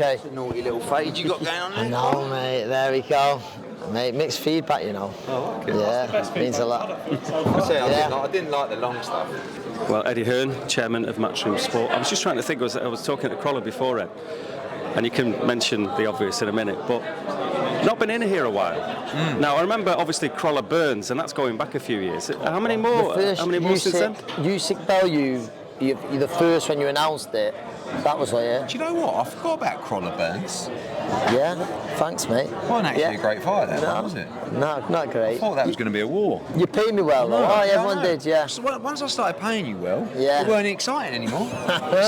okay? Naughty little fade you got going on there? No, mate, there we go. Mate, mixed feedback, you know. Oh, okay. Yeah, means a lot. I didn't like the long stuff. Well, Eddie Hearn, chairman of Matchroom Sport. I was just trying to think, I was talking to Crolla before it, and you can mention the obvious in a minute, but not been in here a while. Now, I remember, obviously, Crolla Burns, and that's going back a few years. How many more since then? Usyk Bell, you're the first when you announced it. That was like, Do you know what? I forgot about Crolla Burns. Yeah, thanks, mate. Wasn't actually a great fight, that one, was it? No, not great. I thought that was going to be a war. You paid me well, though. Everyone did, yeah. So once I started paying you well, yeah, it weren't exciting anymore.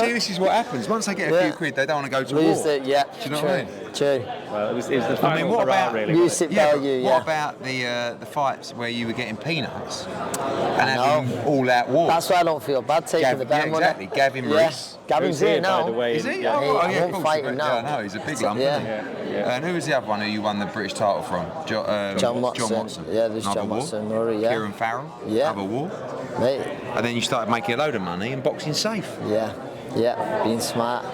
See, this is what happens. Once they get a few quid, they don't want to go to war. It, yeah. Do you know what I mean? True. Well, it was the final what about really? Usyk value, What about the fights where you were getting peanuts and having all-out war? That's why I don't feel bad taking the bad money. Exactly. Gavin Rees. Gavin's here now. By the way. Is he? Yeah, of won't course. fight him now. Yeah, I know. He's a big lump, isn't he? And who was the other one who you won the British title from? John Watson. Yeah, there's John Watson. Murray, yeah. Kieran Farrell. Yeah. Another war. Mate. And then you started making a load of money and boxing safe. Yeah, being smart.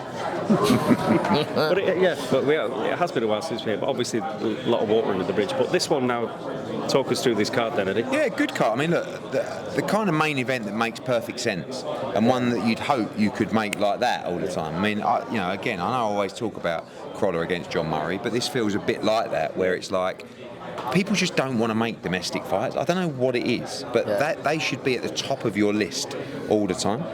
But it has been a while since we're here, but obviously a lot of water under the bridge. But this one now, talk us through this card then, Eddie. Yeah, good card. I mean, look, the kind of main event that makes perfect sense and one that you'd hope you could make like that all the time. I mean, again, I know I always talk about Crolla against John Murray, but this feels a bit like that, where it's like, people just don't want to make domestic fights. I don't know what it is, but they should be at the top of your list all the time.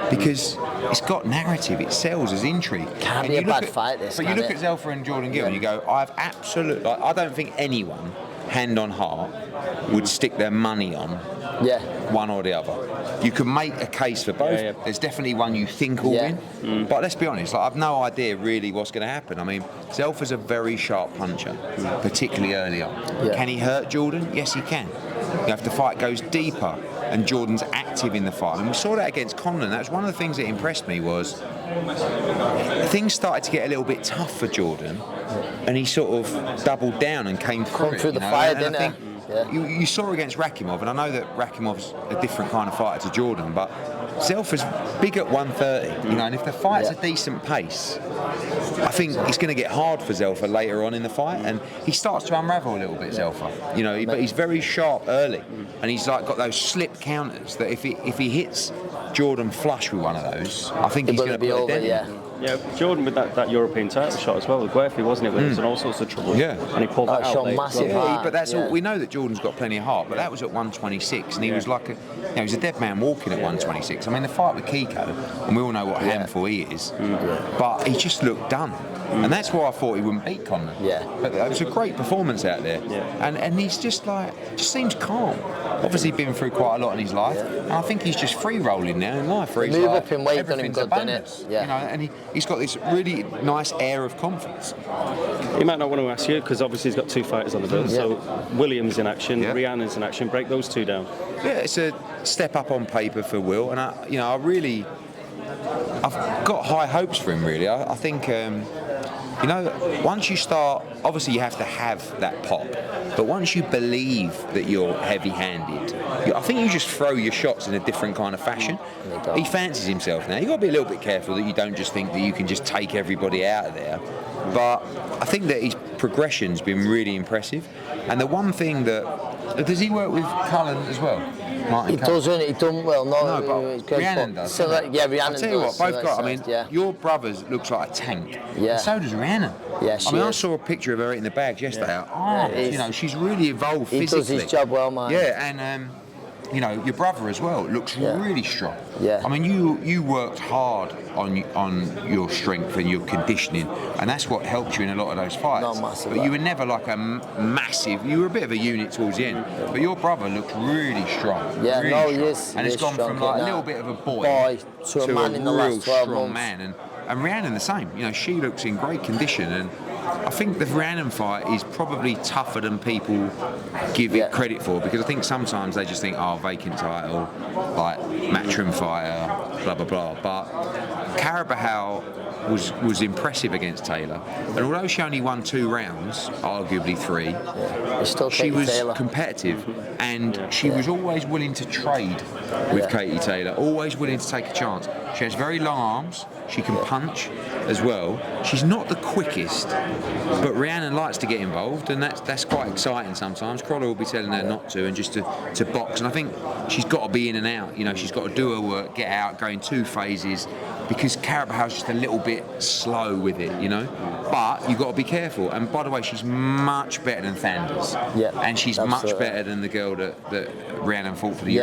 Because it's got narrative, it sells as intrigue. Can't be a bad fight, this. But you look at Zelfa and Jordan Gill and you go, I don't think anyone, hand on heart, would stick their money on one or the other. You can make a case for both. There's definitely one you think will win. But let's be honest, I've no idea really what's going to happen. I mean, Zelfa's a very sharp puncher, particularly early on. Can he hurt Jordan? Yes, he can. If the fight goes deeper and Jordan's active in the fight, and we saw that against Conlon. That was one of the things that impressed me, was things started to get a little bit tough for Jordan, and he sort of doubled down and came through the fire, didn't he? You saw against Rakimov, and I know that Rakimov's a different kind of fighter to Jordan, but Zelfa's big at 130, and if the fight's a decent pace, I think it's going to get hard for Zelfa later on in the fight, and he starts to unravel a little bit, Zelfa. But he's very sharp early, and he's like got those slip counters that if he hits Jordan flush with one of those, I think he's going to be over. Yeah, Jordan with that European title shot as well, with Guerfi, wasn't it? When he was in all sorts of trouble. Yeah. And he pulled that out. Massive but that's all. We know that Jordan's got plenty of heart, but that was at 126, and he was like he was a dead man walking at 126. I mean, the fight with Kiko, and we all know what a handful he is, but he just looked done. And that's why I thought he wouldn't beat Conlon. But it was a great performance out there. And he's just seems calm. Obviously been through quite a lot in his life. And I think he's just free rolling now in life. Where he's move up in weight done him good, didn't it? And he's got this really nice air of confidence. He might not want to ask you, because obviously he's got two fighters on the bill. So Williams in action, Rihanna's in action. Break those two down. Yeah, it's a step up on paper for Will, and I've got high hopes for him. Really, I think. Once you start, obviously you have to have that pop, but once you believe that you're heavy-handed, I think you just throw your shots in a different kind of fashion. He fancies himself now. You've got to be a little bit careful that you don't just think that you can just take everybody out of there. But I think that his progression's been really impressive. And the one thing that... Does he work with Cullen as well? He doesn't. He done well. No, but Rhiannon does. Rhiannon I'll tell you what, both got. I mean, your brother's looks like a tank. And so does Rhiannon. I saw a picture of her eating the bags yesterday. She's really evolved physically. He does his job well, man. And your brother as well looks really strong. I mean, you worked hard on your strength and your conditioning, and that's what helped you in a lot of those fights. Not massive, but you were never like a massive. You were a bit of a unit towards the end, but your brother looked really strong. He is. And it's gone from like a little bit of a boy to a man in the last 12 months. Man, and Rhiannon the same. She looks in great condition, and I think the Rhiannon fight is probably tougher than people give it credit for, because I think sometimes they just think, vacant title, like Matchroom fighter, blah blah blah. But Carabajal was impressive against Taylor, and although she only won 2 rounds, arguably 3, she was competitive, and she was always willing to trade with Katie Taylor, always willing to take a chance. She has very long arms. She can punch as well. She's not the quickest, but Ranna likes to get involved, and that's quite exciting sometimes. Crolla will be telling her not to, and just to box. And I think she's got to be in and out. You know, she's got to do her work, get out, go in 2 phases, because Carabao's just a little bit slow with it, you know. But you've got to be careful. And by the way, she's much better than Thanders. Yeah, and she's much better than the girl that Ranna fought for the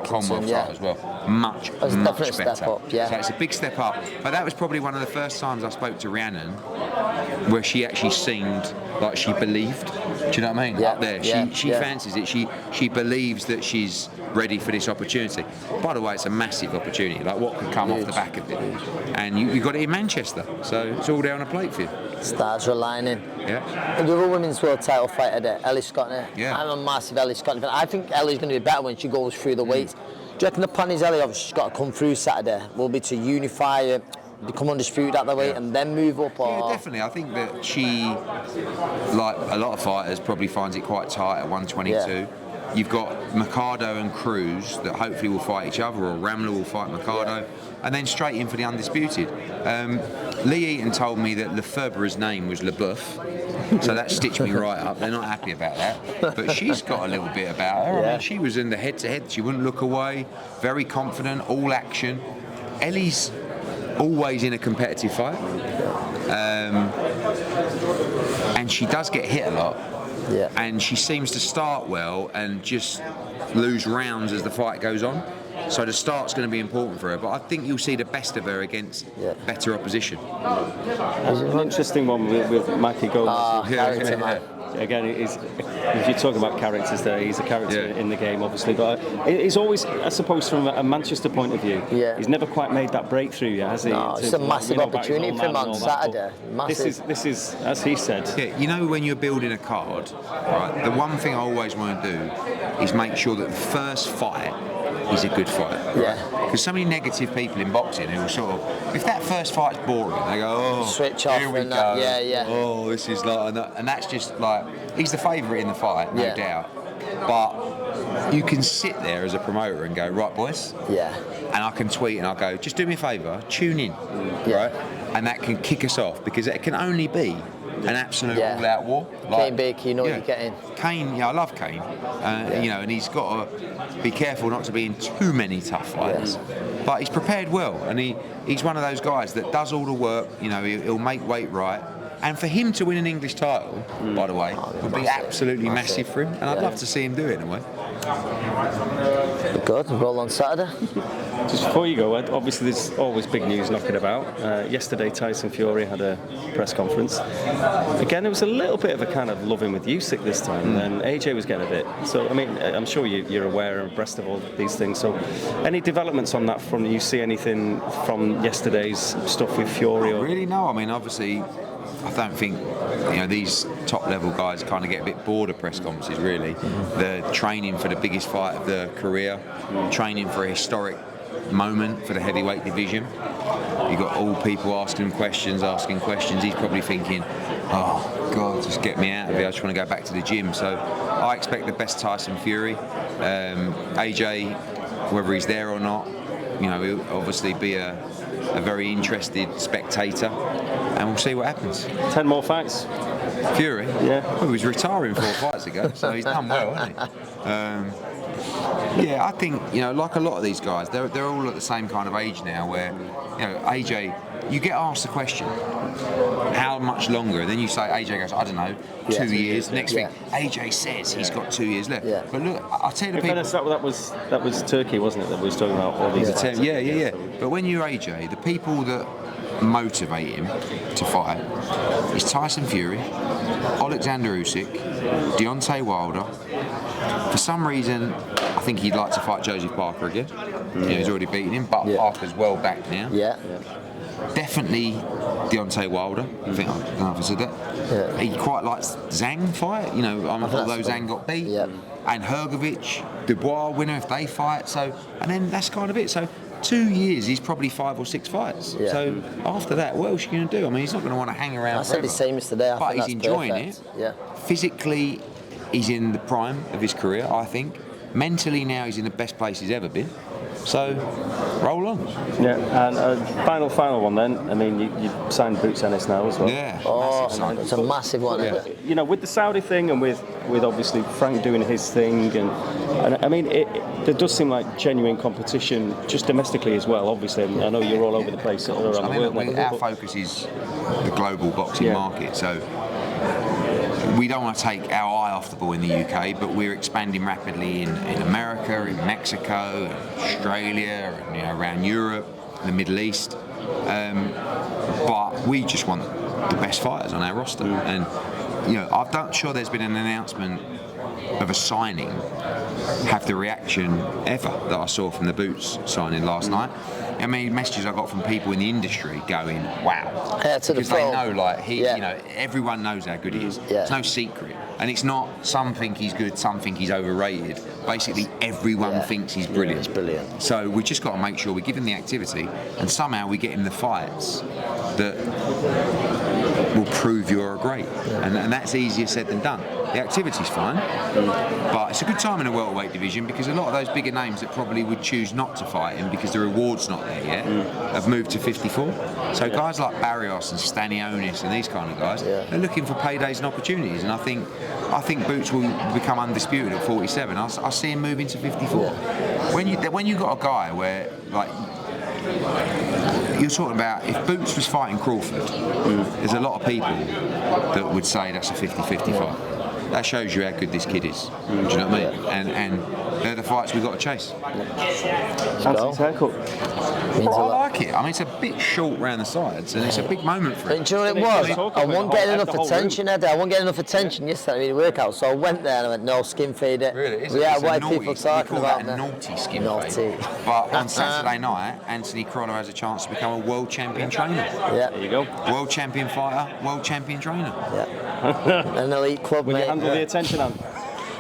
Commonwealth title as well. Much better. Step up, yeah. So it's a big step up. But that was probably one of the first times I spoke to Ranna where she actually seemed like she believed. Do you know what I mean? Yeah, Up there, she fancies it. She believes that she's ready for this opportunity. By the way, it's a massive opportunity. Like, what could come off the back of it? And you got it in Manchester, so it's all there on a plate for you. Stars are aligning. Yeah. The other women's world title fighter there, Ellie Scotney. Yeah. I'm a massive Ellie Scotney fan. I think Ellie's going to be better when she goes through the weights. Do you reckon the plan is Ellie, obviously she's got to come through Saturday, will be to unify it, become undisputed at the weight and then move up? Or? Yeah, definitely. I think that she, like a lot of fighters, probably finds it quite tight at 122. Yeah. You've got Mercado and Cruz that hopefully will fight each other, or Ramla will fight Mercado, and then straight in for the undisputed. Lee Eaton told me that Lefebvre's name was LeBeuf, so that stitched me right up. They're not happy about that, but she's got a little bit about her. I mean, she was in the head-to-head. She wouldn't look away, very confident, all action. Ellie's always in a competitive fight, and she does get hit a lot. Yeah. And she seems to start well and just lose rounds as the fight goes on. So the start's going to be important for her. But I think you'll see the best of her against better opposition. There's an interesting one with Mikey Gome. Again, if you talk about characters there, he's a character in the game, obviously. But he's always, I suppose, from a Manchester point of view, he's never quite made that breakthrough yet, has he? No, it's a massive opportunity for him on Saturday. This is, as he said. Yeah, you know, when you're building a card, right, the one thing I always want to do is make sure that the first fight is a good fight. Yeah. Because so many negative people in boxing who sort of, if that first fight's boring, they go, oh, switch off, here we go. Yeah. Oh, this is like, and that's just like, he's the favourite in the fight, no doubt. But you can sit there as a promoter and go, right, boys. Yeah. And I can tweet and I'll go, just do me a favour, tune in, right? And that can kick us off, because it can only be an absolute all-out war. Kane Baker, you know what you're getting. Kane, I love Kane. You know, and he's got to be careful not to be in too many tough fights. But he's prepared well, and he's one of those guys that does all the work. You know, he'll make weight right. And for him to win an English title, by the way, would be absolutely massive for him. And I'd love to see him do it in a way. Good, roll on Saturday. Just before you go, Ed, obviously there's always big news knocking about. Yesterday, Tyson Fury had a press conference. Again, it was a little bit of a kind of loving with Usyk this time, and AJ was getting a bit. So, I mean, I'm sure you're aware and abreast of all these things. So, any developments on that front? You see anything from yesterday's stuff with Fury? Or? Really, no. I mean, obviously, I don't think, you know, these top-level guys kind of get a bit bored of press conferences, really. They're training for the biggest fight of their career, training for a historic moment for the heavyweight division. You've got all people asking questions. He's probably thinking, oh, God, just get me out of here. I just want to go back to the gym. So I expect the best Tyson Fury. AJ, whether he's there or not, you know, he'll obviously be a very interested spectator, and we'll see what happens. 10 more fights. Fury? Yeah. Well, he was retiring 4 fights ago, so he's done well, hasn't he? Yeah, I think, you know, like a lot of these guys, they're all at the same kind of age now where, you know, AJ, you get asked the question, how much longer? And then you say, AJ goes, I don't know, 2 years. Next thing, AJ says he's got 2 years left. Yeah. But look, I'll tell you the people... That was Turkey, wasn't it, that we was talking about all these fights? Yeah. But when you're AJ, the people that motivate him to fight is Tyson Fury, Alexander Usyk, Deontay Wilder. For some reason, I think he'd like to fight Joseph Parker again. You know, he's already beaten him, but Parker's well back now. Definitely Deontay Wilder. I don't know if I said that. He quite likes Zhang fight. You know, although Zhang got beat. And Hrgovic, Dubois winner if they fight. So, and then that's kind of it. So 2 years, he's probably 5 or 6 fights. So after that, what else are you going to do? I mean, he's not going to want to hang around. I said the same as today. But he's enjoying it. Physically, he's in the prime of his career, I think. Mentally now, he's in the best place he's ever been. So, roll on. Yeah, and final one then. I mean, you signed Boots Ennis now as well. Yeah. Oh, it's a massive one. Yeah. You know, with the Saudi thing and with obviously Frank doing his thing, and I mean, there does seem like genuine competition just domestically as well. Obviously, I know you're all over the place all around the world. Our focus is the global boxing market, so we don't want to take our eye off the ball in the UK, but we're expanding rapidly in America, in Mexico, in Australia, and, around Europe, the Middle East. But we just want the best fighters on our roster, and I'm not sure there's been an announcement of a signing have the reaction ever that I saw from the Boots signing last night. I mean, messages I got from people in the industry going, "Wow," because they know, everyone knows how good he is. Yeah. It's no secret, and it's not some think he's good, some think he's overrated. Basically, everyone thinks he's brilliant. He's brilliant. So we just got to make sure we give him the activity, and somehow we get him the fights that will prove you're great, and that's easier said than done. The activity's fine, but it's a good time in the welterweight division because a lot of those bigger names that probably would choose not to fight him because the reward's not there yet have moved to 54. So guys like Barrios and Stanionis and these kind of guys, they're looking for paydays and opportunities, and I think Boots will become undisputed at 47. I see him moving to 54. When you got a guy where you're talking about, if Boots was fighting Crawford, there's a lot of people that would say that's a 50-50 fight. That shows you how good this kid is. Do you know what I mean? And they're the fights we've got to chase. Anthony's haircut. Well, I like it. I mean, it's a bit short round the sides, and it's a big moment for him. Do you know what it was? I wasn't getting enough attention, Eddie. I wasn't getting enough attention yesterday in the workout, so I went there and I went, no, skin fade it. Really? What are people talking about? A naughty skin fade. But on Saturday night, Anthony Crolla has a chance to become a world champion trainer. Yeah. There you go. World champion fighter, world champion trainer. Yeah. An elite club, Will mate. you handle the attention, Andy?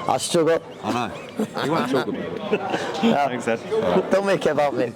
I struggle. I know. You won't struggle. Thanks, Ed. Don't make it about me.